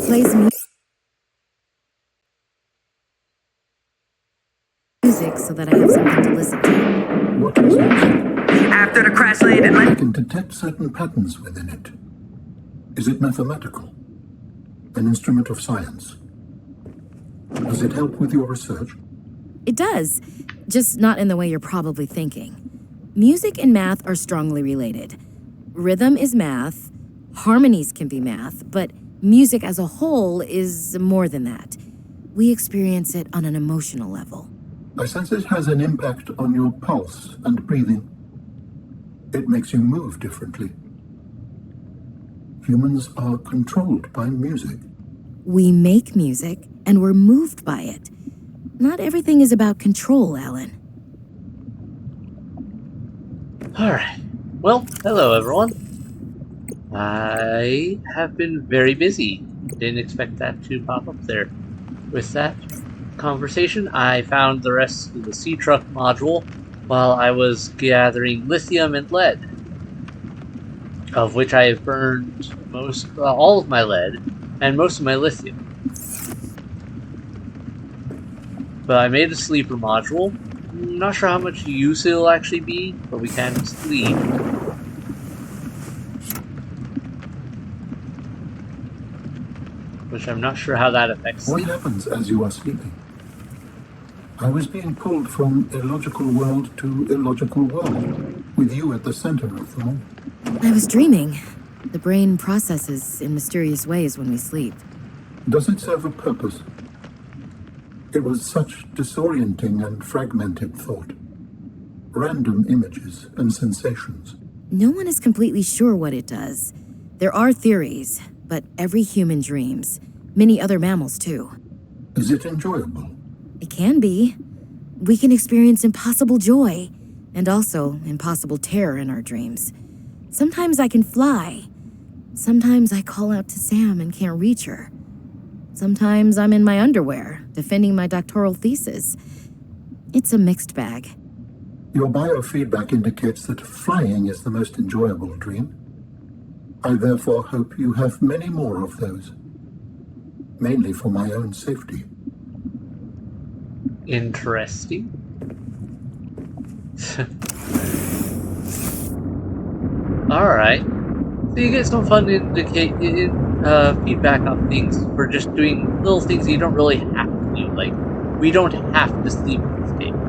plays music so that I have something to listen to. What is music? After the crash landed, I can detect certain patterns within it. Is it mathematical? An instrument of science? Does it help with your research? It does, just not in the way you're probably thinking. Music and math are strongly related. Rhythm is math, harmonies can be math, but music as a whole is more than that. We experience it on an emotional level. I sense it has an impact on your pulse and breathing. It makes you move differently. Humans are controlled by music. We make music, and we're moved by it. Not everything is about control, Alan. Alright. Well, hello everyone. I have been very busy. Didn't expect that to pop up there. With that conversation, I found the rest of the sea truck module while I was gathering lithium and lead, of which I have burned all of my lead and most of my lithium. But I made a sleeper module. I'm not sure how much use it'll actually be, but we can sleep. Which I'm not sure how that affects. What happens as you are sleeping? I was being pulled from illogical world to illogical world, with you at the center of them all. I was dreaming. The brain processes in mysterious ways when we sleep. Does it serve a purpose? It was such disorienting and fragmented thought. Random images and sensations. No one is completely sure what it does. There are theories, but every human dreams. Many other mammals, too. Is it enjoyable? It can be. We can experience impossible joy, and also impossible terror in our dreams. Sometimes I can fly. Sometimes I call out to Sam and can't reach her. Sometimes I'm in my underwear, defending my doctoral thesis. It's a mixed bag. Your biofeedback indicates that flying is the most enjoyable dream. I therefore hope you have many more of those. Mainly for my own safety. Interesting. Alright. So you get some fun feedback on things for just doing little things you don't really have to do. Like, we don't have to sleep in this game.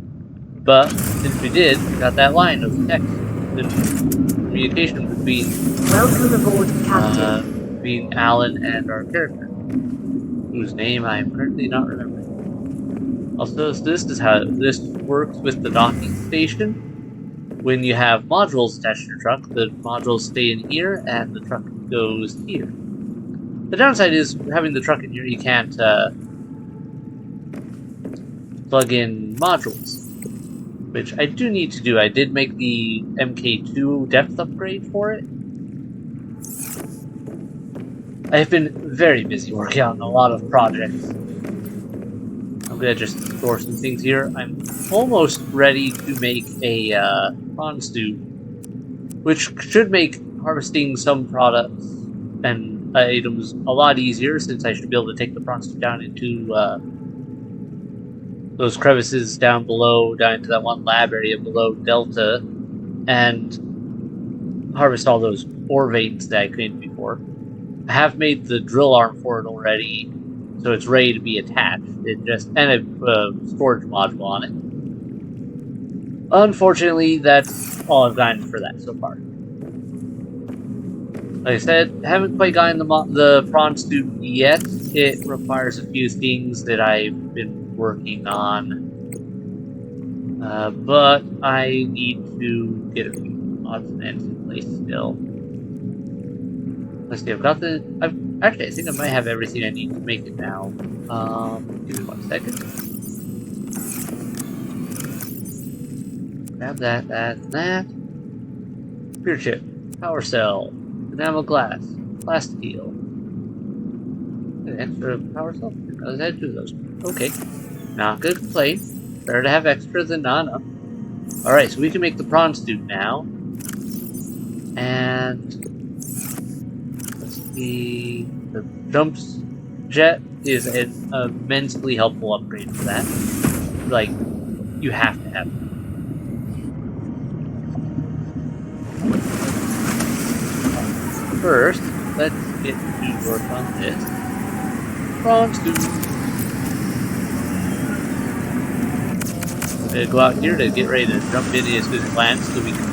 But, since we did, we got that line of text, the communication between welcome aboard, Captain. between Alan and our character, whose name I am currently not remembering. Also, this is how this works with the docking station. When you have modules attached to your truck, the modules stay in here, and the truck goes here. The downside is, having the truck in here, you can't plug in modules, which I do need to do. I did make the MK2 depth upgrade for it. I have been very busy working on a lot of projects. I'm gonna just store some things here. I'm almost ready to make a prawn stew, which should make harvesting some products and items a lot easier, since I should be able to take the prawn stew down into those crevices down below, down into that one lab area below Delta, and harvest all those ore veins that I couldn't before. I have made the drill arm for it already, so it's ready to be attached. And a storage module on it. Unfortunately, that's all I've gotten for that so far. Like I said, haven't quite gotten the prawn stew yet. It requires a few things that I've been working on. But I need to get a few odds and ends in place still. Let's see, I think I might have everything I need to make it now. Give me 1 second. Grab that. Spear chip, power cell, enamel glass, plastic heel. An extra power cell? I had 2 of those. Okay. Not good complaint. Better to have extra than not enough. Alright, so we can make the prawn stew now. And let's see, the jet is an immensely helpful upgrade for that. Like, you have to have it. First, let's get to work on this. Prawn stew. I'm gonna go out here to get ready to jump in as good as planned so we can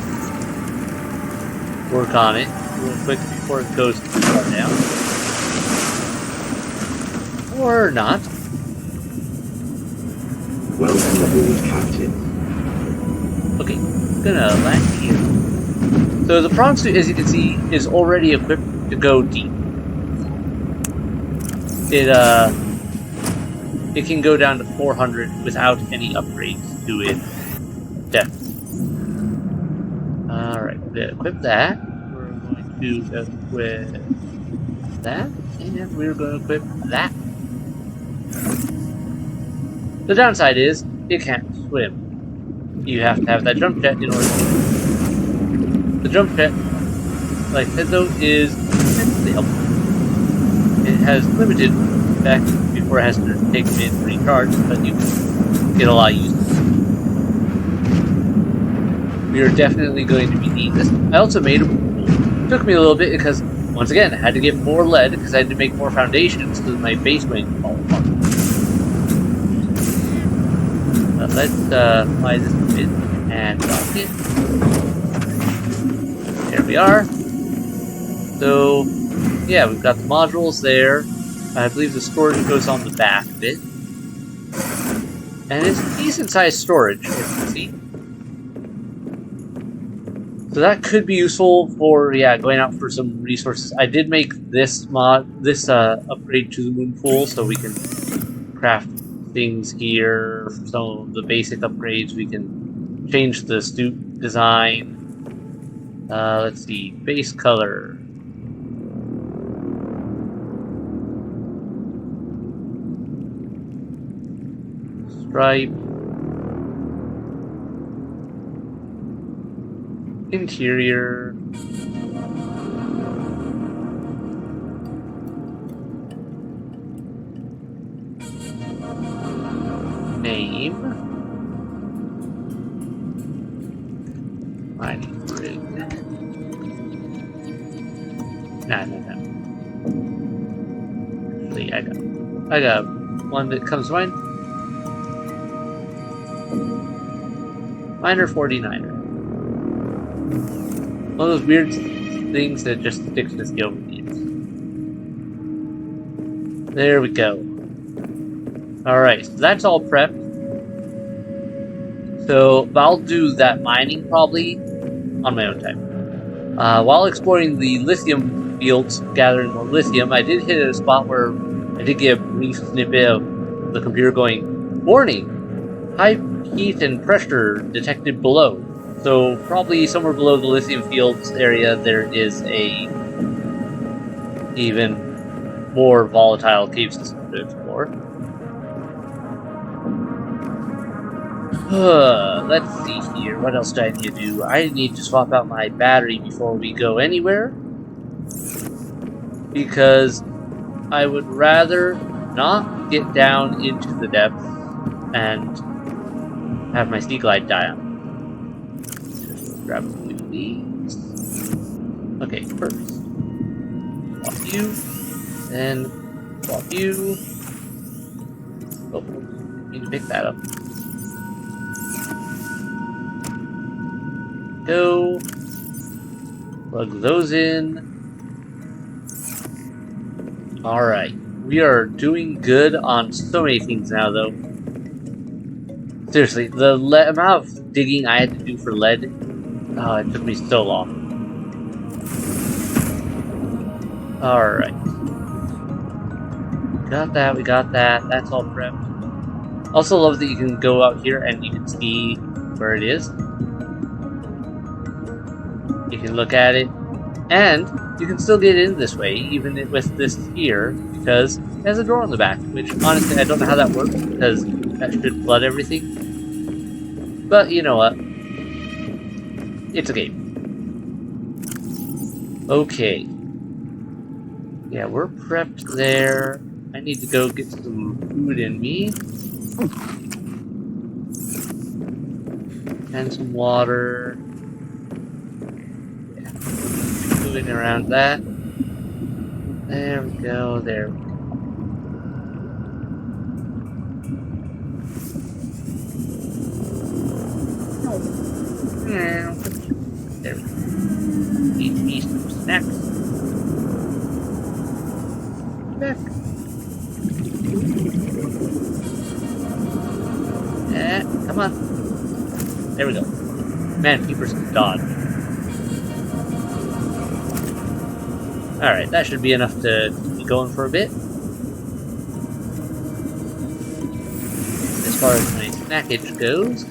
work on it real quick before it goes too far down. Or not. Welcome aboard, Captain. Okay, gonna land here. So the prawn suit, as you can see, is already equipped to go deep. It can go down to 400 without any upgrades to its depth. Alright, we're gonna equip that. We're going to equip that, and we're going to equip that. The downside is, it can't swim. You have to have that jump jet in order to. The jump jet, like I said though, is immensely helpful. It has limited effect before it has to take a minute to recharge, but you can get a lot of use of it. We are definitely going to be needing this. I also made a pool. It took me a little bit because, once again, I had to get more lead because I had to make more foundations so that my base wouldn't fall apart. Let's fly this a bit and dock it. There we are. So, yeah, we've got the modules there. I believe the storage goes on the back of it. And it's decent sized storage, as you can see. So that could be useful for, yeah, going out for some resources. I did make this upgrade to the moon pool so we can craft things here. For some of the basic upgrades, we can change the suit design. Let's see, base color. Stripe. Interior. Name. Mining rig. No. Actually, I got one that comes to mind. Miner 49er. One of those weird things that just sticks to skill needs. There we go. Alright, so that's all prepped. So I'll do that mining probably on my own time. While exploring the lithium fields, gathering more lithium, I did hit a spot where I did get a brief snippet of the computer going, "Warning! High heat and pressure detected below." So probably somewhere below the lithium fields area there is a even more volatile cave system to explore. Let's see here. What else do I need to do? I need to swap out my battery before we go anywhere. Because I would rather not get down into the depths and have my sea glide die on. Just grab a few of these. Okay, first. Swap you. Then swap you. Oh, need to pick that up. Go. Plug those in. Alright. We are doing good on so many things now, though. Seriously, the amount of digging I had to do for lead, it took me so long. Alright. We got that. That's all prepped. Also love that you can go out here and you can see where it is. You can look at it, and you can still get in this way, even with this here, because it has a door on the back, which honestly I don't know how that works, because that should flood everything. But you know what? It's a game. Okay. Yeah, we're prepped there. I need to go get some food in me. And some water. Yeah. Moving around that. There we go, there we go. There we go. Eat me some snacks. Back. Yeah, come on. There we go. Man, keepers can dodge. Alright, that should be enough to keep me going for a bit. As far as my snackage goes.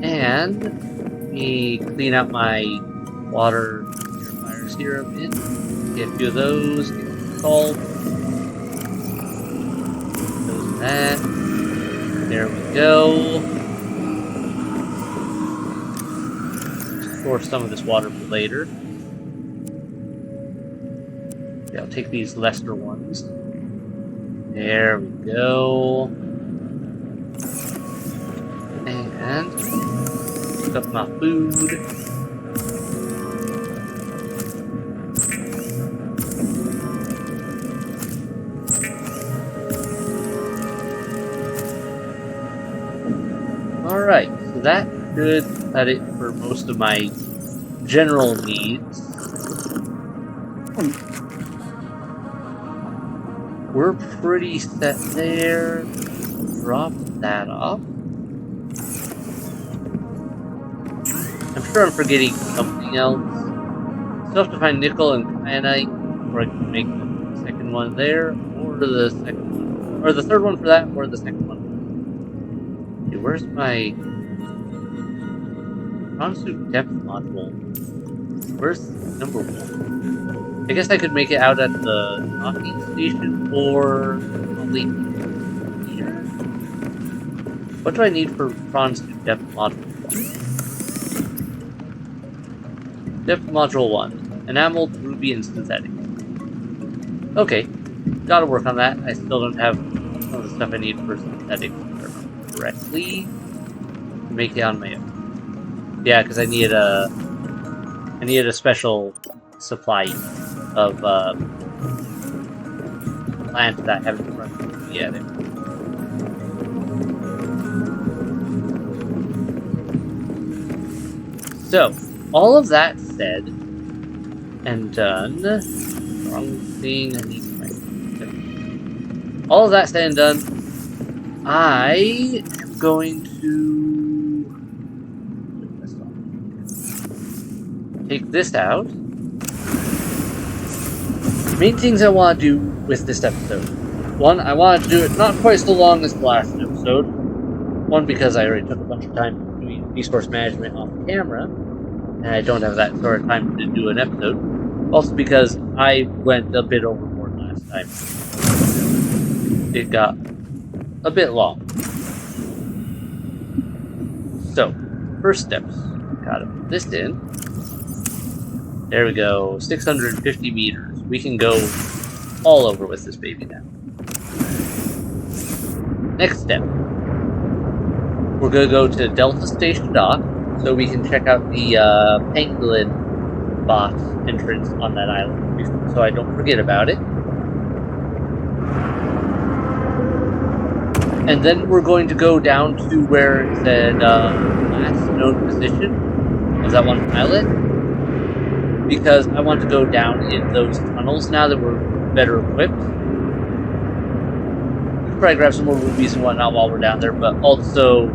And me clean out my water purifier serum in. Get a few of those, get some salt. Those and that. There we go. Store some of this water for later. Okay, I'll take these lesser ones. There we go. And pick up my food. Alright, so that should cut it for most of my general needs. We're pretty set there. Drop that off. I'm sure I'm forgetting something else. Still have to find nickel and kyanite, or I can make the second one there, or the second one, or the third one for that, or the second one. Okay, where's my prawn soup depth module? Where's number 1? I guess I could make it out at the docking station, or probably here. What do I need for prawn soup depth module? Depth module 1. Enameled, ruby, and synthetic. Okay. Gotta work on that. I still don't have some of the stuff I need for synthetic, if I remember correctly. To make it on my own. Yeah, because I needed a special supply of plant that I haven't run through yet. So, all of that said and done. Wrong thing. I need my. All of that said and done, I am going to take this out. Main things I want to do with this episode. One, I want to do it not quite so long as the last episode. One, because I already took a bunch of time doing resource management off camera. And I don't have that sort of time to do an episode. Also because I went a bit overboard last time. It got a bit long. So, first steps. Gotta put this in. There we go. 650 meters. We can go all over with this baby now. Next step. We're gonna go to Delta Station Dock. So we can check out the pangolin bot entrance on that island, so I don't forget about it. And then we're going to go down to where it said last known position of that one pilot, because I want to go down in those tunnels now that we're better equipped. We can probably grab some more rubies and whatnot while we're down there, but also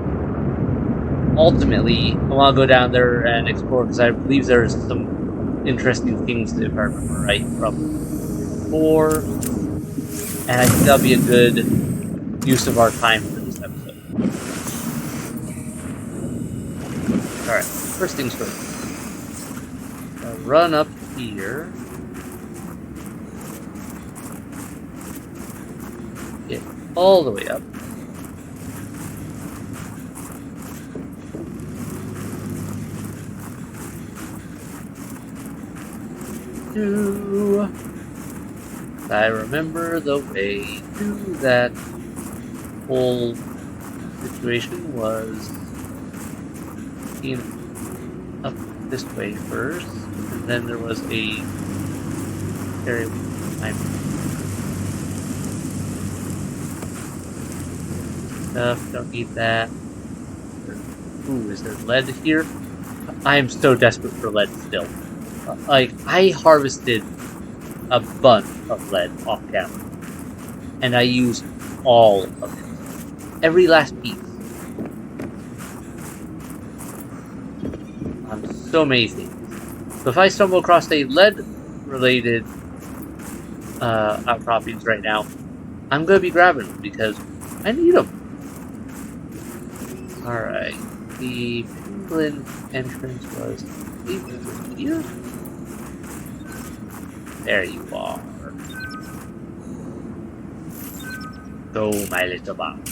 ultimately, I want to go down there and explore because I believe there's some interesting things, if I remember right, from before. And I think that'll be a good use of our time for this episode. Alright, first things first. I'll run up here. Get all the way up. I remember the way to that whole situation was in up this way first, and then there was a area I'm stuff, don't need that. Ooh, is there lead here? I am so desperate for lead still. Like, I harvested a bunch of lead off camera, and I used all of it. Every last piece. On so many things. So if I stumble across a lead-related outcroppings right now, I'm going to be grabbing them because I need them. Alright. The penguin entrance was over here. There you are. Go, my little bomb.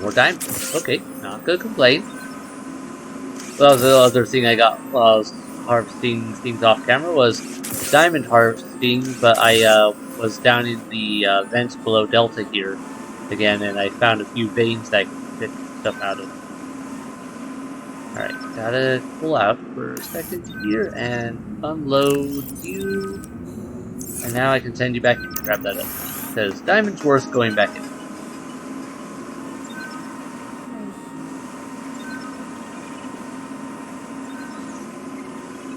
More diamonds. Okay, not gonna complain. Well, the other thing I got while I was harvesting things off camera was diamond harvesting, but I was down in the vents below Delta here again, and I found a few veins that I could pick stuff out of. Alright, gotta pull out for a second here and unload you. And now I can send you back in to grab that up. Because diamond's worth going back in.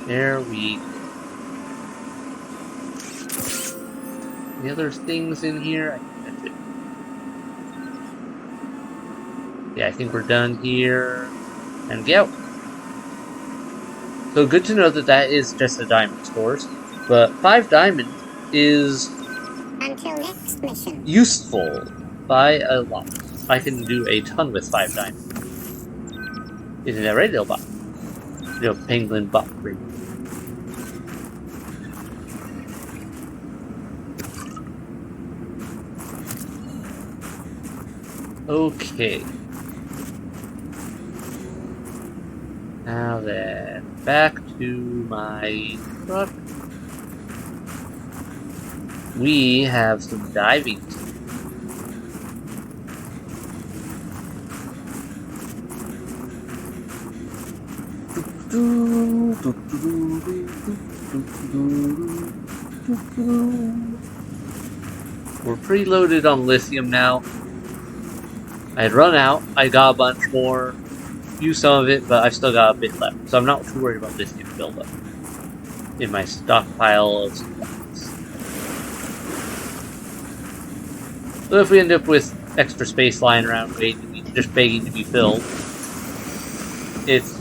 There we go. Any other things in here? I think that's it. Yeah, I think we're done here. And go. So good to know that that is just a diamond source. But 5 diamonds is until next mission. Useful by a lot. I can do a ton with 5 diamonds. Isn't that right, little bot? Little penguin bot. Okay. Now then, back to my truck. We have some diving. We're pretty loaded on lithium now. I had run out, I got a bunch more, used some of it, but I've still got a bit left. So I'm not too worried about lithium buildup in my stockpile of supplies. So if we end up with extra space lying around waiting, just begging to be filled, it's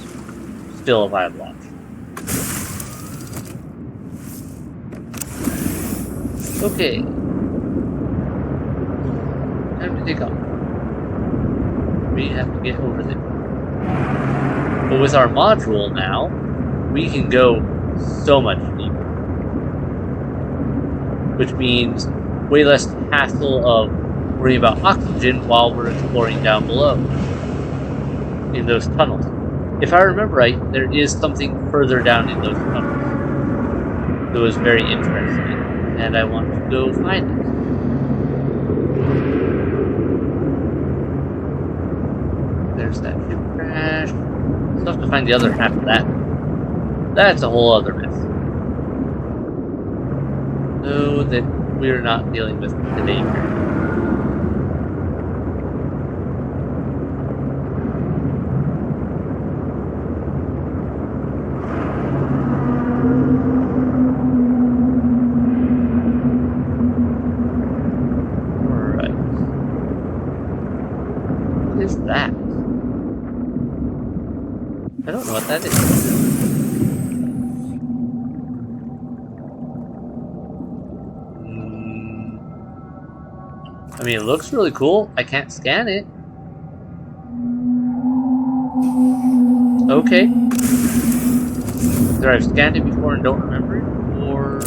still a viable option. Okay. Time to take off. We have to get over there. But with our module now, we can go so much deeper. Which means way less hassle of worrying about oxygen while we're exploring down below in those tunnels. If I remember right, there is something further down in those tunnels that was very interesting, and I want to go find it. There's that ship crash. Still have to find the other half of that. That's a whole other mess. So that we're not dealing with today here. Alright. What is that? I don't know what that is. I mean, it looks really cool. I can't scan it. Okay. Either I've scanned it before and don't remember it, or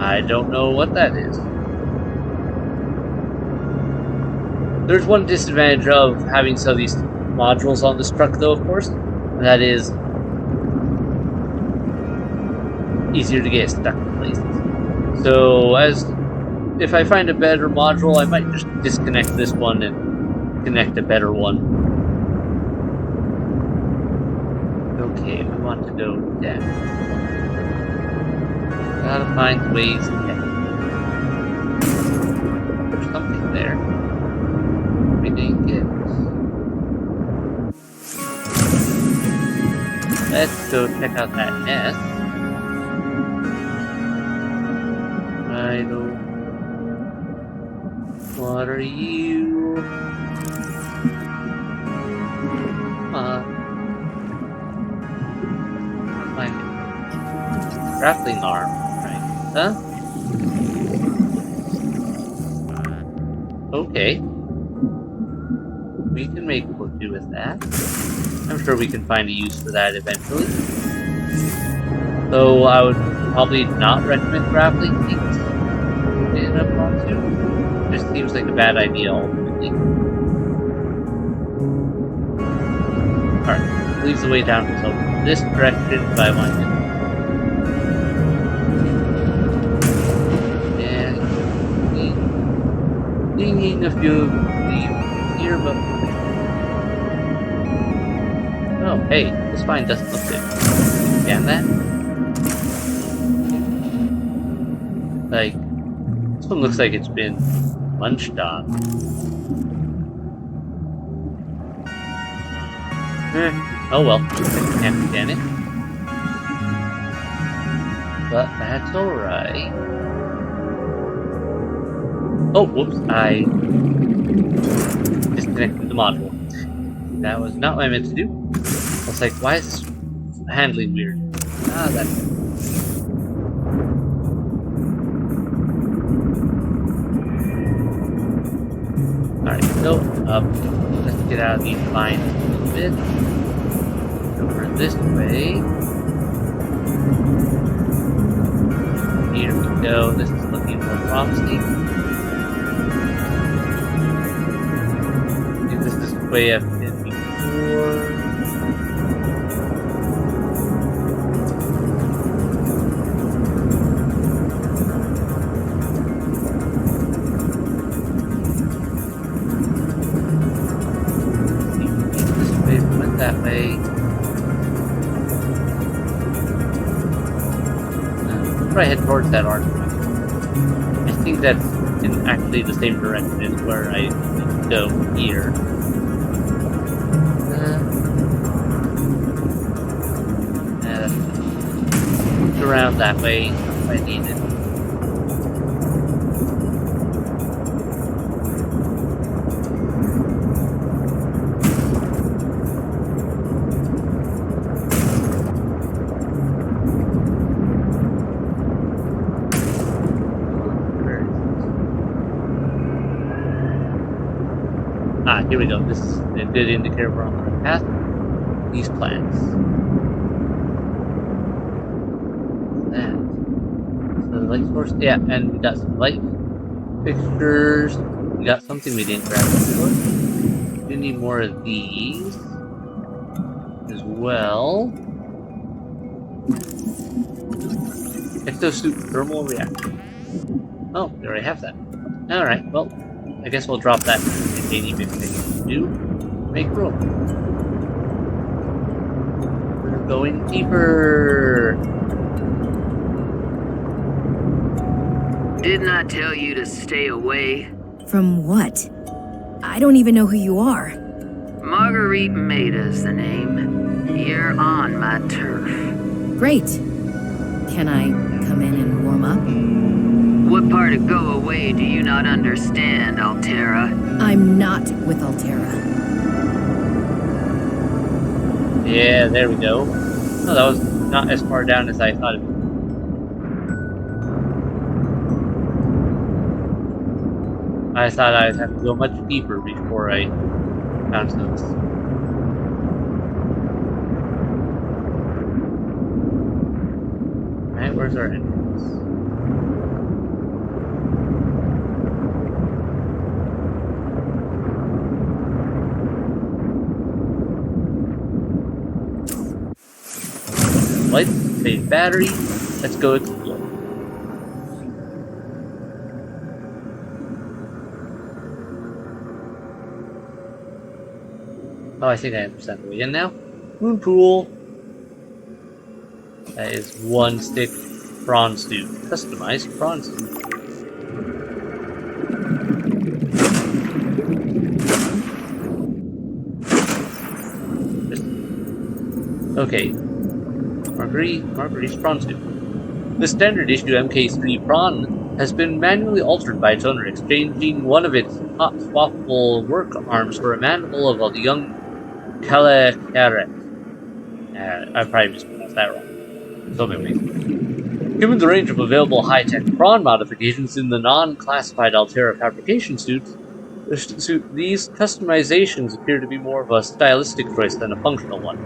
I don't know what that is. There's one disadvantage of having some of these modules on this truck, though, of course. And that is easier to get stuck in places. So, if I find a better module, I might just disconnect this one and connect a better one. Okay, we want to go down. Gotta find ways down. There's something there. We didn't get. Let's go check out that nest. Righto. What are you? Come on. Find it. Grappling arm. Right. Huh? Okay. We can make work do with that. I'm sure we can find a use for that eventually. So I would probably not recommend grappling things in a pontoon. Just seems like a bad idea ultimately. Alright, leaves the way down so this direction, but I want it. And dinging a few of the here, but oh, hey, this vine doesn't look good. Scan that? Like, this one looks like it's been munched on. Oh well, I can't scan it. But that's alright. Oh, whoops, I disconnected the module. That was not what I meant to do. I was like, why is this handling weird? Ah, that's... Alright, so, let's get out of these vines a little bit. Over this way. Here we go, this is looking more promising. I think this is the way I've been before. That way. Try head towards that artifact. I think that's in actually the same direction as where I go here. Around that way if I need it. Ah, here we go. This is a good indicator we're on the right path. These plants. That. So the light source, yeah, and we got some light fixtures. We got something we didn't grab before. We need more of these as well. Exosuit thermal reactor. Oh, we already have that. Alright, well, I guess we'll drop that titanium if they do. Make room. We're going deeper. Didn't I tell you to stay away? From what? I don't even know who you are. Marguerite Maida's the name. You're on my turf. Great. Can I come in and warm up? What part of go away do you not understand, Altera? I'm not with Altera. Yeah, there we go. Oh, that was not as far down as I thought it would. I thought I'd have to go much deeper before I found those. Alright, where's our entrance? lights, save battery. Let's go explore. Oh, I think I understand the way in now. Moon pool. That is one stick prawn stew. Customized prawn stew. Okay. Marguerite's prawn stew. The standard issue MK3 prawn has been manually altered by its owner, exchanging one of its hot swappable work arms for a mandible of a young Kalakaret. I probably mispronounced that wrong. So anyways. Given the range of available high-tech prawn modifications in the non-classified Altera fabrication suits, these customizations appear to be more of a stylistic choice than a functional one.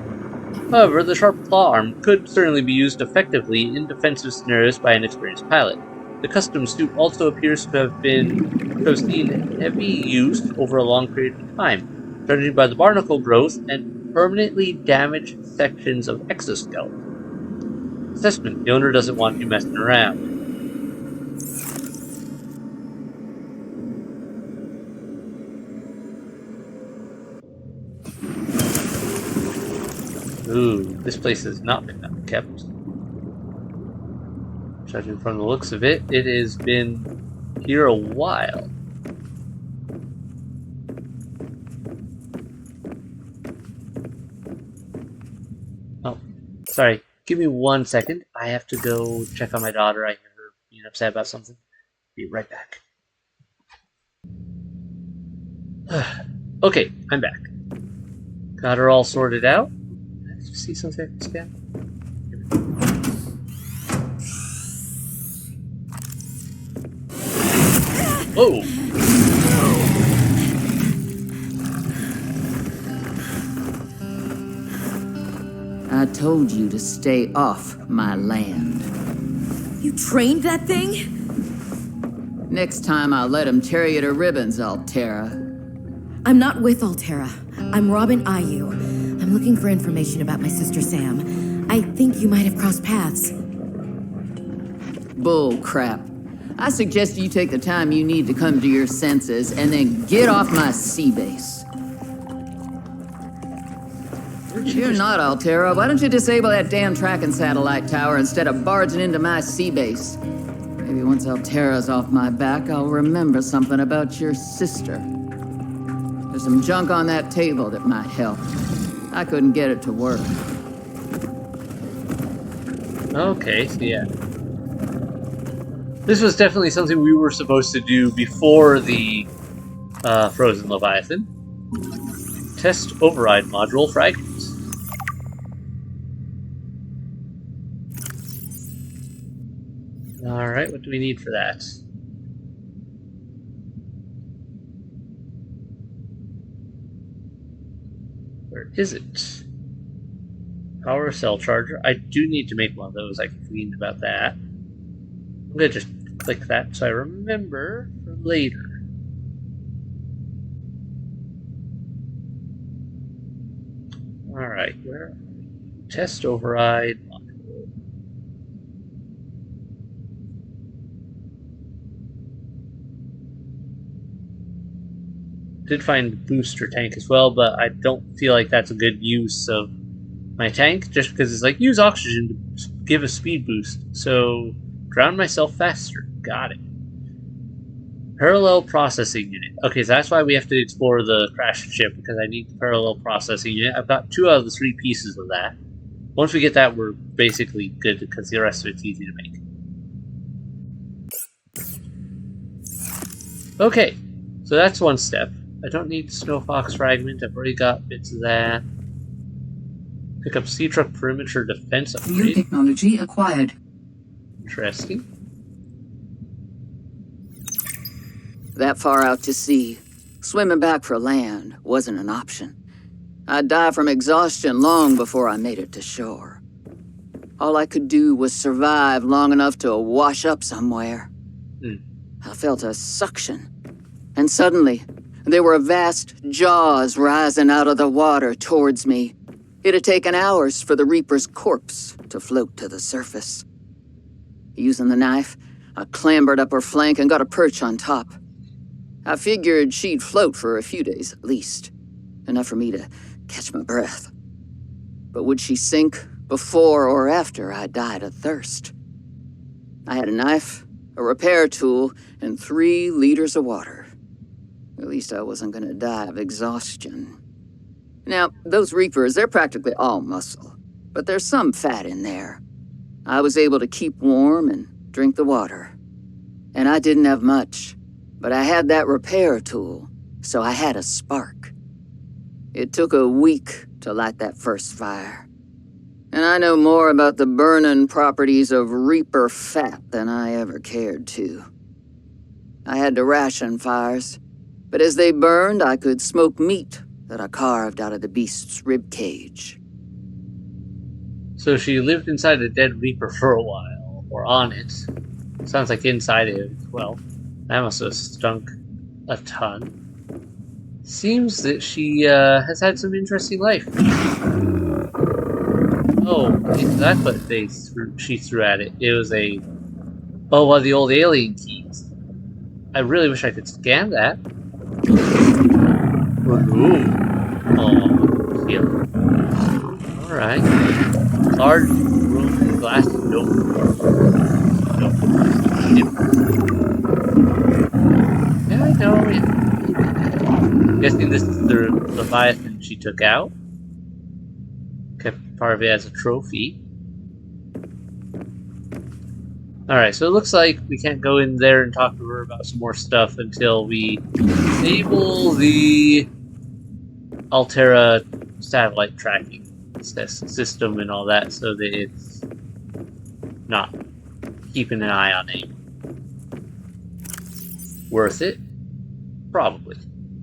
However, the sharp claw arm could certainly be used effectively in defensive scenarios by an experienced pilot. The custom suit also appears to have seen heavy use over a long period of time, judging by the barnacle growth and permanently damaged sections of exoskeleton. Assessment: the owner doesn't want you messing around. Ooh, this place has not been kept. Judging from the looks of it, it has been here a while. Oh, sorry. Give me 1 second. I have to go check on my daughter. I hear her being upset about something. Be right back. Okay, I'm back. Got her all sorted out. Did you see something I can scan? Whoa! I told you to stay off my land. You trained that thing? Next time I'll let him tear you to ribbons, Altera. I'm not with Altera. I'm Robin Ayu. I'm looking for information about my sister Sam. I think you might have crossed paths. Bull crap. I suggest you take the time you need to come to your senses and then get off my sea base. You're not Altera. Why don't you disable that damn tracking satellite tower instead of barging into my sea base? Maybe once Altera's off my back, I'll remember something about your sister. There's some junk on that table that might help. I couldn't get it to work. Okay, so yeah. This was definitely something we were supposed to do before the Frozen Leviathan. Test override module fragments. Alright, what do we need for that? Where is it? Power cell charger. I do need to make one of those. I cleaned about that. I'm gonna just click that so I remember for later. Alright, where? Test override module. Did find booster tank as well, but I don't feel like that's a good use of my tank, just because it's like, use oxygen to give a speed boost, so drown myself faster. Got it. Parallel processing unit. Okay, so that's why we have to explore the crashed ship, because I need the parallel processing unit. I've got 2 out of the 3 pieces of that. Once we get that, we're basically good, because the rest of it's easy to make. Okay, so that's one step. I don't need Snow Fox fragment. I've already got bits of that. Pick up Sea Truck perimeter defense upgrade. New technology acquired. Interesting. That far out to sea, swimming back for land wasn't an option. I'd die from exhaustion long before I made it to shore. All I could do was survive long enough to wash up somewhere. I felt a suction, and suddenly, there were vast jaws rising out of the water towards me. It'd taken hours for the Reaper's corpse to float to the surface. Using the knife, I clambered up her flank and got a perch on top. I figured she'd float for a few days at least, enough for me to catch my breath. But would she sink before or after I died of thirst? I had a knife, a repair tool, and 3 liters of water. At least I wasn't gonna die of exhaustion. Now, those Reapers, they're practically all muscle, but there's some fat in there. I was able to keep warm and drink the water. And I didn't have much, but I had that repair tool, so I had a spark. It took a week to light that first fire. And I know more about the burning properties of Reaper fat than I ever cared to. I had to ration fires, but as they burned, I could smoke meat that I carved out of the beast's rib cage. So she lived inside a dead Reaper for a while, or on it. Sounds like inside it as well. That must have stunk a ton. Seems that she has had some interesting life. Oh, that's what she threw at it. It was a... Oh, one of the old alien keys. I really wish I could scan that. Ooh. Oh, heal. Alright. Large room, glass door. Yeah, I know. I'm guessing this is the Leviathan she took out. Kept part of it as a trophy. Alright, so it looks like we can't go in there and talk to her about some more stuff until we disable the Altera satellite tracking system and all that, so that it's not keeping an eye on anyone. Worth it? Probably.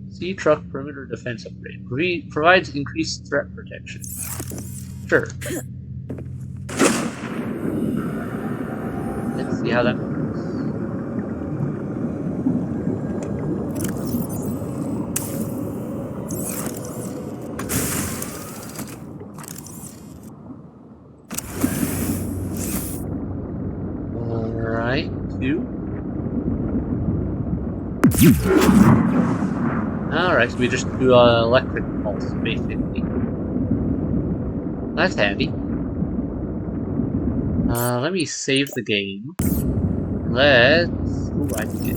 Sea truck perimeter defense upgrade. Provides increased threat protection. Sure. Let's see how that works. Alright, 2. Alright, so we just do electric pulse, basically. That's handy. Let me save the game. Let's... Ooh, I can get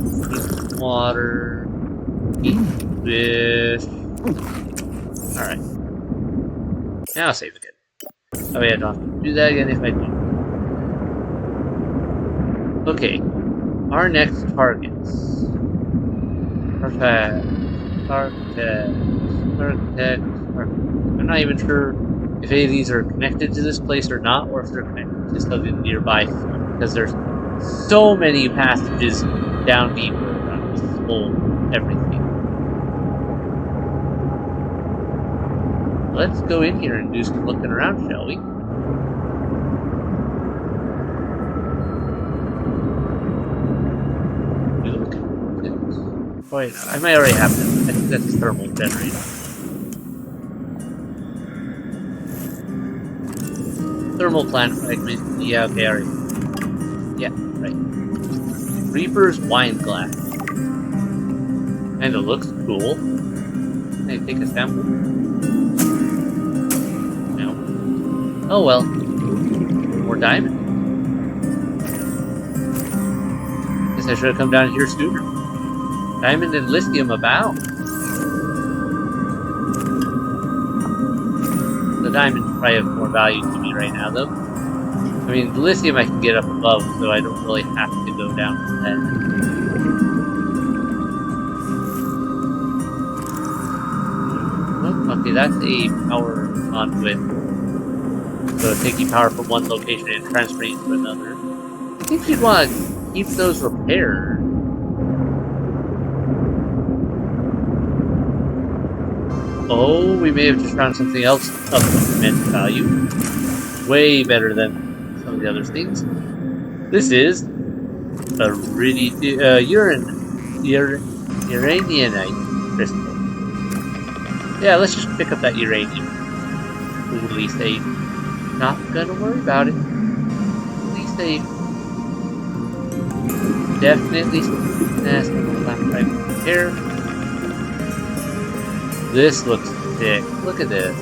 water, eat fish. Alright. Now I'll save again. Oh yeah, I don't have to do that again if I do. Okay. Our next targets. Perfect. I'm not even sure if any of these are connected to this place or not, or if they're connected to something nearby, because there's so many passages down deeper around this whole everything. Let's go in here and do some looking around, shall we? Wait, I might already have this. I think that's a thermal generator. Thermal plant fragment. Yeah, okay, alright. Yeah, right. Reaper's wine glass. And it looks cool. Can I take a sample? No. Oh well. More diamond. Guess I should have come down here sooner. Diamond and lithium abound. The diamond probably have more value to me right now, though. I mean, the lithium I can get up above, so I don't really have to go down to that. Oh, okay, that's a power conduit. So taking power from one location and transferring it to another. I think you'd want to keep those repaired. Oh, we may have just found something else of immense value. Way better than some of the other things. This is a uranianite crystal. Yeah, let's just pick up that uranium. totally safe. Not gonna worry about it. Totally safe. Definitely safe. Right here. This looks sick. Look at this.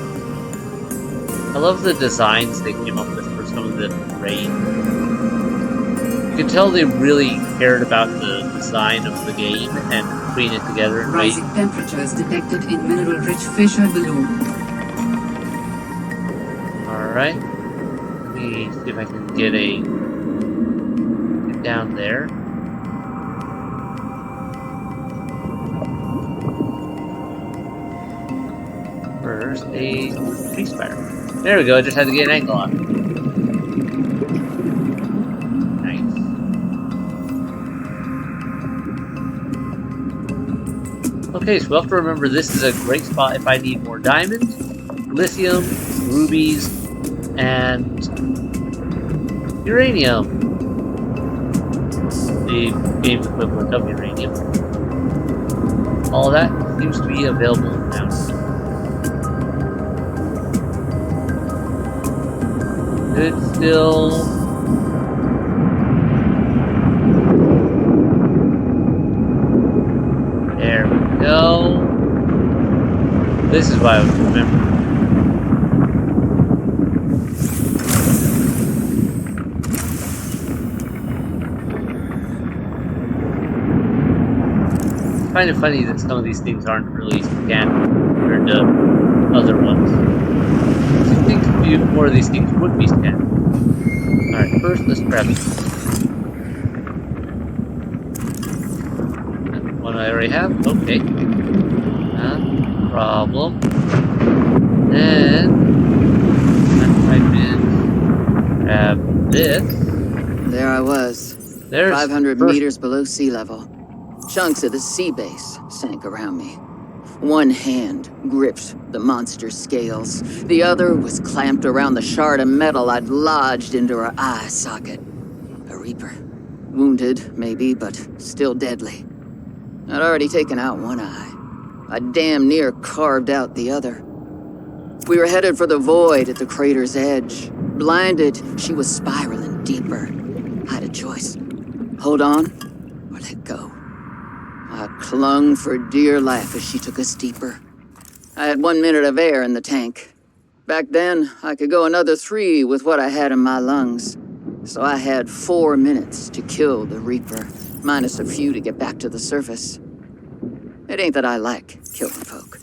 I love the designs they came up with for some of the terrain. You can tell they really cared about the design of the game and putting it together in ways. Rising temperatures detected in mineral-rich fissure below. Alright. Let me see if I can get down there. Where's a tree spire? There we go, I just had to get an angle on it. Nice. Okay, so we'll have to remember this is a great spot if I need more diamonds, lithium, rubies, and uranium. The game's equivalent of uranium. All that seems to be available now. Good still. There we go. This is why I was remembering. Kind of funny that some of these things aren't really scanned compared to other ones. I think a few more of these things would be scanned. Alright, first let's grab it. One I already have, okay. Not a problem. Then type in grab this. There I was. There's 500 meters below sea level. Chunks of the sea base sank around me. One hand gripped the monster's scales. The other was clamped around the shard of metal I'd lodged into her eye socket. A reaper. Wounded, maybe, but still deadly. I'd already taken out one eye. I damn near carved out the other. We were headed for the void at the crater's edge. Blinded, she was spiraling deeper. I had a choice. Hold on, or let go. I clung for dear life as she took us deeper. I had 1 minute of air in the tank. Back then, I could go another 3 with what I had in my lungs. So I had 4 minutes to kill the Reaper, minus a few to get back to the surface. It ain't that I like killing folk.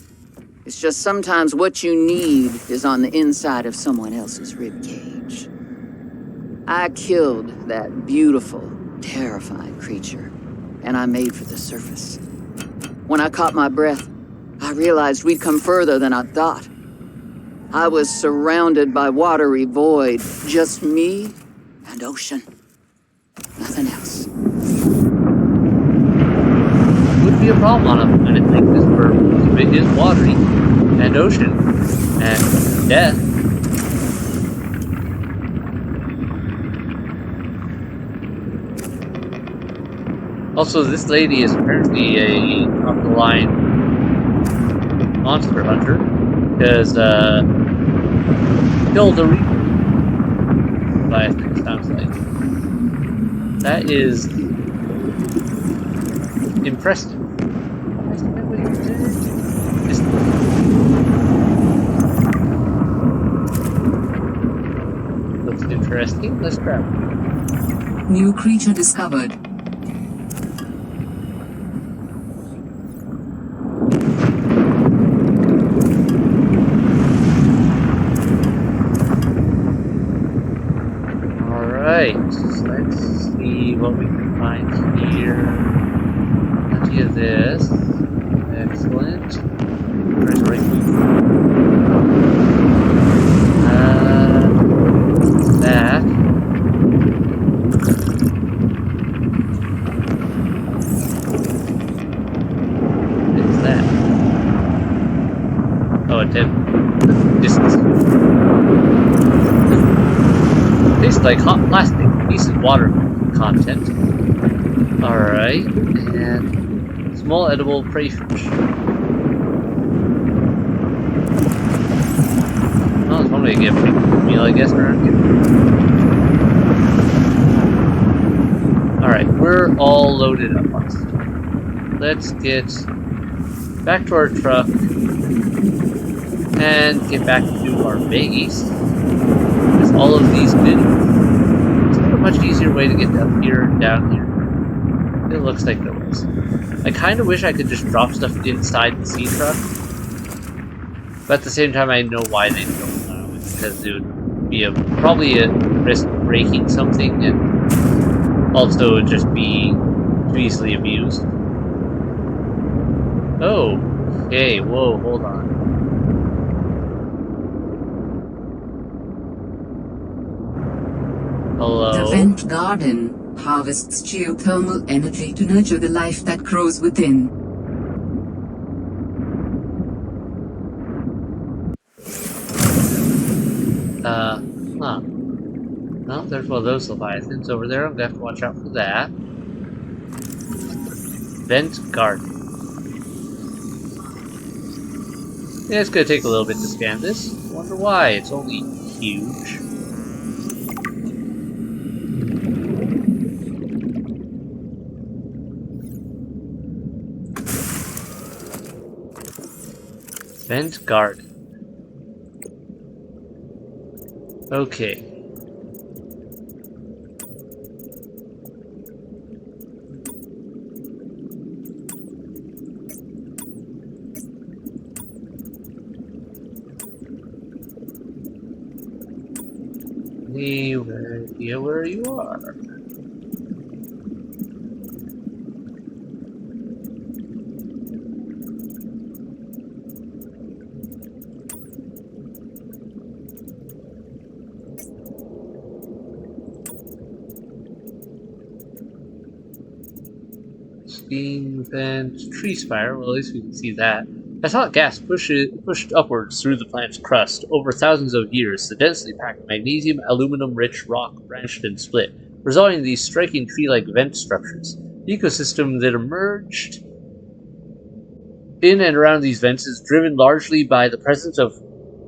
It's just sometimes what you need is on the inside of someone else's ribcage. I killed that beautiful, terrifying creature, and I made for the surface. When I caught my breath, I realized we'd come further than I thought. I was surrounded by watery void, just me and ocean. Nothing else. Would be a problem on a planet like this where most of it is watery and ocean and death. Also, this lady is apparently a top-of-the-line monster hunter, because, killed a Reaper. I think it sounds like. That is impressive. Looks interesting. Let's grab it. New creature discovered. Alright, let's see what we can find here. Plenty of this. Excellent. Where's right that. What's that? Oh, it did. Distance. Tastes like hot plastic. Decent water content. Alright, and small edible prey fish. Oh, there's one way way to get a pretty good meal, I guess, around here. Alright, we're all loaded up on stuff. Let's get back to our truck and get back to our base with all of these bins. Is there a much easier way to get up here and down here? It looks like there was. I kind of wish I could just drop stuff inside the sea truck, but at the same time I know why they don't allow it, because it would be probably a risk of breaking something, and also it would just be too easily abused. Oh, okay, whoa, hold on. Hello? The vent garden harvests geothermal energy to nurture the life that grows within. Huh. Well, there's one of those leviathans over there. I'm gonna have to watch out for that. Vent garden. Yeah, it's gonna take a little bit to scan this. Wonder why. It's only huge. Vent garden. Okay. Any idea where you are? Steam vent, tree spire. Well, at least we can see that. I thought gas pushed upwards through the planet's crust. Over thousands of years, the densely packed magnesium, aluminum-rich rock branched and split, resulting in these striking tree-like vent structures. The ecosystem that emerged in and around these vents is driven largely by the presence of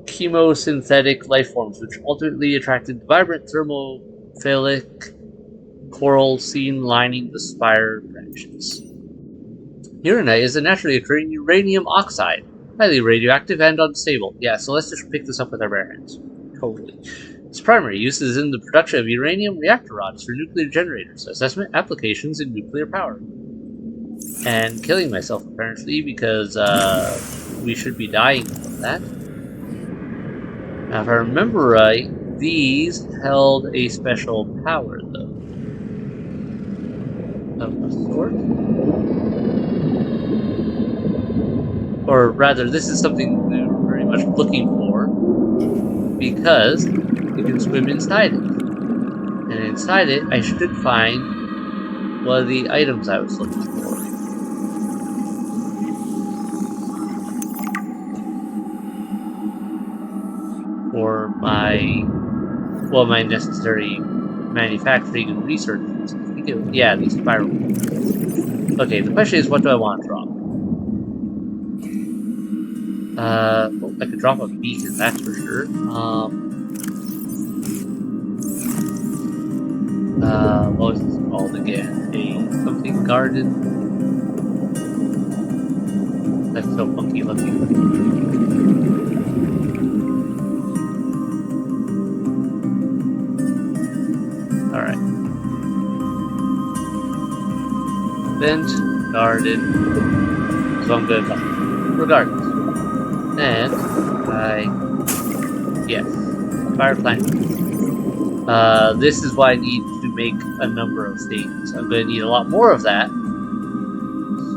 chemosynthetic life forms, which ultimately attracted the vibrant thermophilic coral seen lining the spire branches. Uranite is a naturally occurring uranium oxide, highly radioactive and unstable. Yeah, so let's just pick this up with our bare hands. Totally. Its primary use is in the production of uranium reactor rods for nuclear generators, assessment applications in nuclear power. And killing myself, apparently, because we should be dying from that. Now, if I remember right, these held a special power, though. Of a sort? Or rather, this is something we were very much looking for, because you can swim inside it. And inside it, I should find one of the items I was looking for. For my, well, my necessary manufacturing and research. Yeah, these spiral. Okay, the question is, what do I want to drop? Well, I could drop a beacon, that's for sure. What was this called again? A something garden? That's so funky looking. Alright. Vent, garden. So I'm good. Regardless. And yes, fire plant. This is why I need to make a number of things. I'm going to need a lot more of that.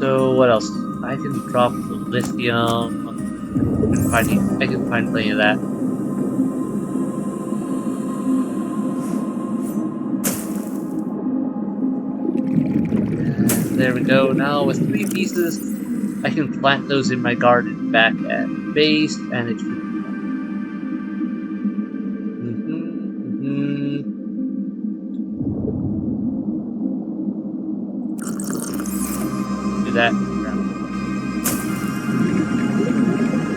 So what else? I can drop the lithium. I can find plenty of that. And there we go. Now with 3 pieces, I can plant those in my garden back at base, and it should be do that.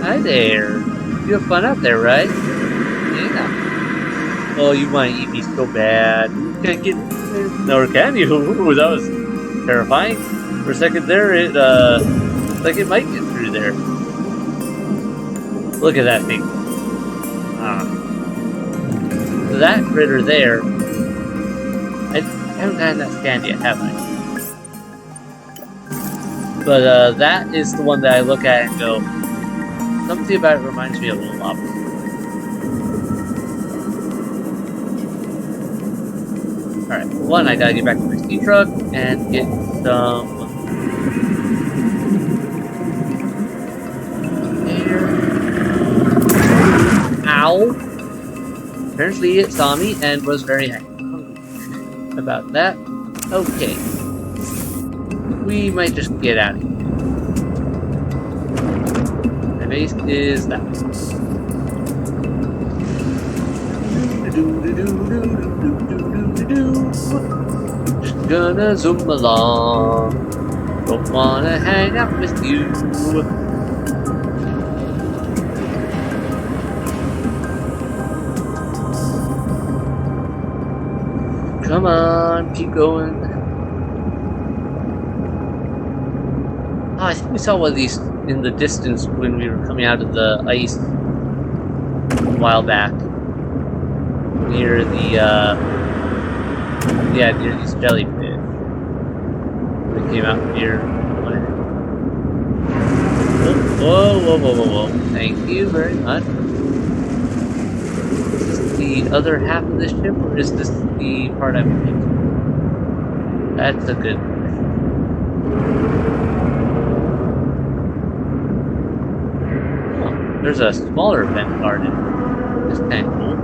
Hi there. You have fun out there, right? Yeah? Oh, you want to eat me so bad. You can't get in there. Or can you? Ooh, that was terrifying. For a second there, it, looks like it might get through there. Look at that thing. Ah. So that critter there, I haven't gotten that scanned yet, have I? But, that is the one that I look at and go, something about it reminds me of a lava. Alright, one, I gotta get back to my sea truck and get some air. Ow! Apparently it saw me and was very hungry about that. Okay. We might just get out of here. My base is that. Just gonna zoom along. Don't wanna hang out with you. Come on, keep going. Oh, I think we saw one of these in the distance when we were coming out of the ice a while back. Near the, yeah, near these jellyfish. They came out near. Whoa, whoa, whoa, whoa, whoa. Thank you very much. Is this the other half of the ship, or is this the part I'm in? That's a good question. Oh, there's a smaller vent garden. That's kind of cool.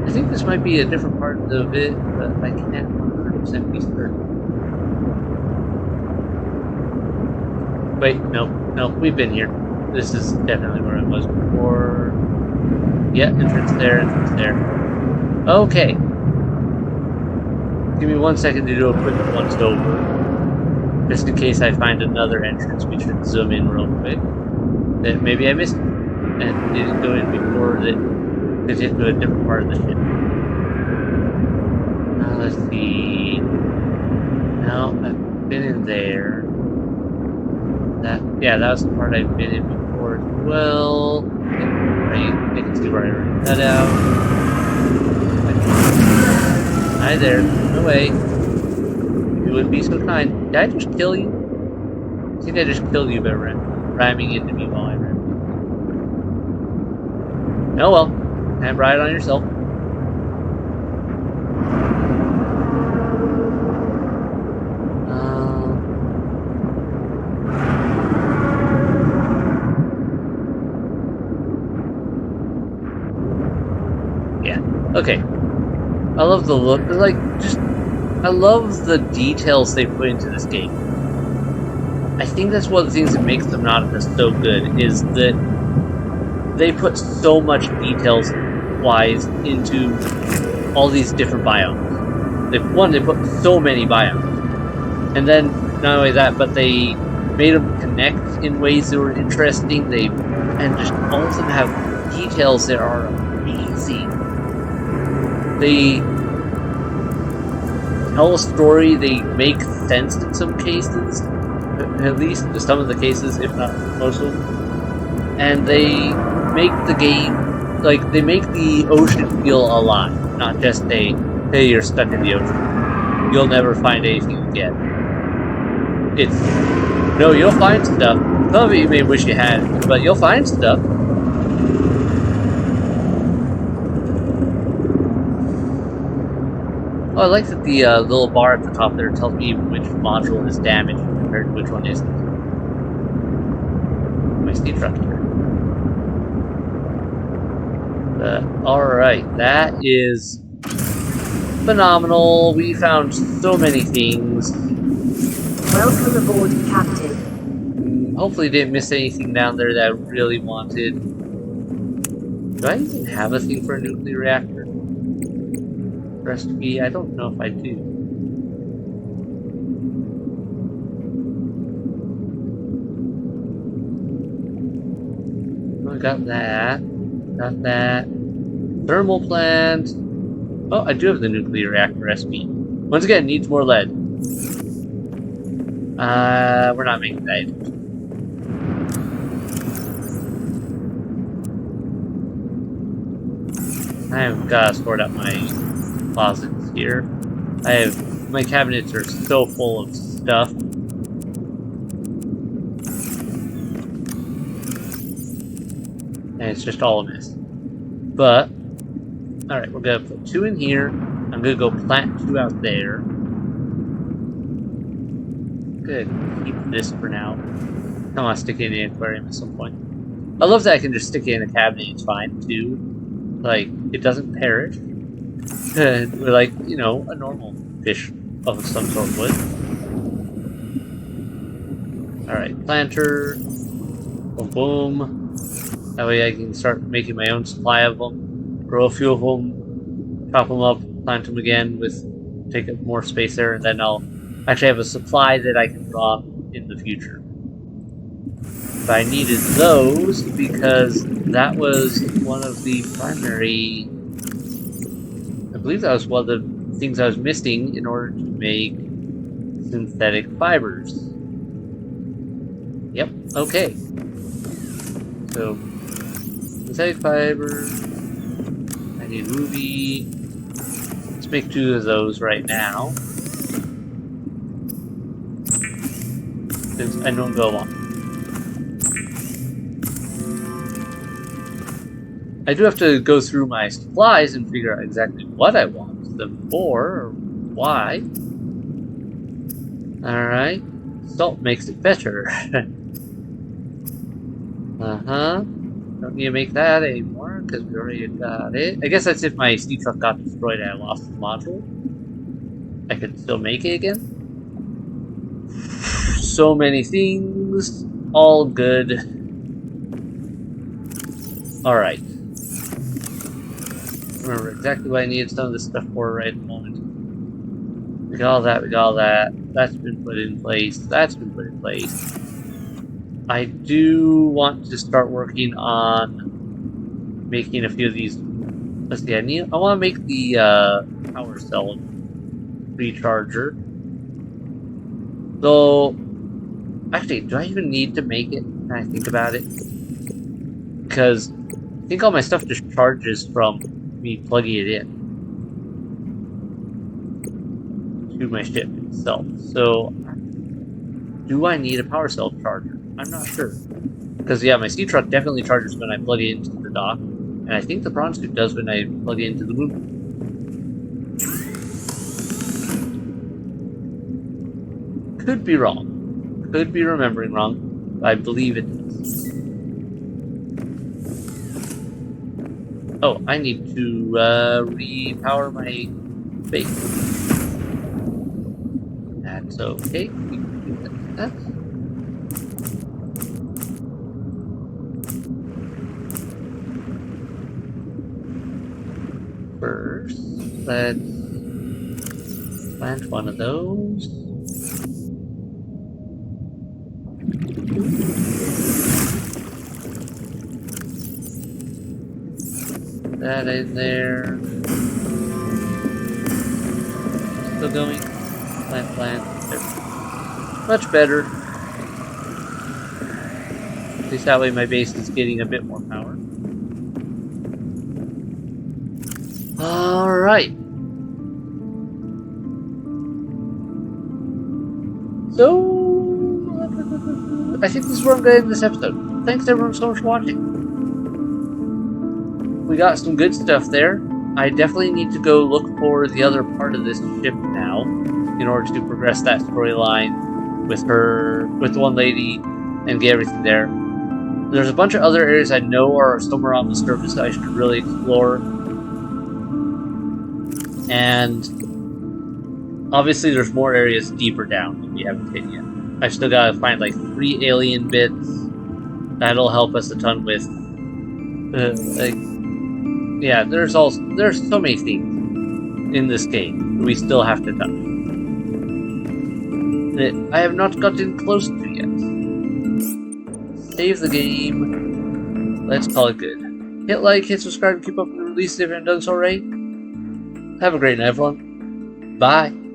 I think this might be a different part of it, but I can't 100% be certain. Wait, no, we've been here. This is definitely where I was before. Yeah, entrance there, entrance there. Okay. Give me 1 second to do a quick once over. Just in case I find another entrance, we should zoom in real quick. That maybe I missed and didn't go in before that. It's into a different part of the ship. Let's see. No, I've been in there. That was the part I've been in before as well. Right, I can see where I already cut out. Hi there, no way. You wouldn't be so kind. Did I just kill you? I think I just killed you by ramming into me while I ran. Oh well. And ride on yourself. Yeah. Okay. I love the look. Like, I love the details they put into this game. I think that's one of the things that makes Subnautica so good, is that they put so much details wise into all these different biomes. They put so many biomes, and then not only that, but they made them connect in ways that were interesting. And just all of them have details that are amazing. They tell a story. They make sense in some cases, at least in some of the cases, if not most of them. And they make the game. Like, they make the ocean feel alive, not just a, hey, you're stuck in the ocean. You'll never find anything again. It's, no, you'll find stuff. Some of it you may wish you had, but you'll find stuff. Oh, I like that the little bar at the top there tells me which module is damaged compared to which one isn't. My steam truck here. Alright, that is phenomenal. We found so many things. Welcome aboard, Captain. Hopefully didn't miss anything down there that I really wanted. Do I even have a thing for a nuclear reactor? Press B, I don't know if I do. we got that. Got that. Thermal plant. Oh, I do have the nuclear reactor recipe. Once again, needs more lead. We're not making that. I've got to sort out my closets here. My cabinets are so full of stuff. And it's just all a mess. But, alright, we're gonna put 2 in here. I'm gonna go plant 2 out there. Good. Keep this for now. I want to stick it in the aquarium at some point. I love that I can just stick it in a cabinet. It's fine too. Like, it doesn't perish. Like, you know, a normal fish of some sort would. Alright, planter. Boom, boom. That way I can start making my own supply of them. Grow a few of them. Chop them up. Plant them again take up more space there. And then I'll actually have a supply that I can draw in the future. But I needed those because that was one of the primary... I believe that was one of the things I was missing in order to make synthetic fibers. Yep, okay. So, synthetic fiber. I need ruby. Let's make 2 of those right now. Since I don't go on. I do have to go through my supplies and figure out exactly what I want them for, or why. Alright. Salt makes it better. Don't need to make that anymore, because we already got it. I guess that's if my sea truck got destroyed and I lost the module. I could still make it again. So many things. All good. Alright. Remember exactly what I needed some of this stuff for right at the moment. We got all that, we got all that. That's been put in place. That's been put in place. I do want to start working on making a few of these. Let's see, I want to make the power cell recharger. Though, actually, do I even need to make it? When I think about it, because I think all my stuff just charges from me plugging it in to my ship itself. So, do I need a power cell charger? I'm not sure. Because, yeah, my sea truck definitely charges when I plug it into the dock. And I think the prawn suit does when I plug it into the moon. Could be wrong. Could be remembering wrong. But I believe it does. Oh, I need to repower my base. That's okay. We can do that. First, let's plant one of those. That in there. Still going. Plant. There. Much better. At least that way my base is getting a bit more power. Alright. So, I think this is where I'm going to end this episode. Thanks everyone so much for watching. We got some good stuff there. I definitely need to go look for the other part of this ship now in order to progress that storyline with the one lady and get everything there. There's a bunch of other areas I know are somewhere on the surface that I should really explore. And obviously there's more areas deeper down that we haven't hit yet. I've still got to find like 3 alien bits. That'll help us a ton with yeah, there's so many things in this game we still have to touch that I have not gotten close to yet. Save the game. let's call it good. Hit like, hit subscribe, keep up with the release if you haven't done so already. Have a great night, everyone. Bye.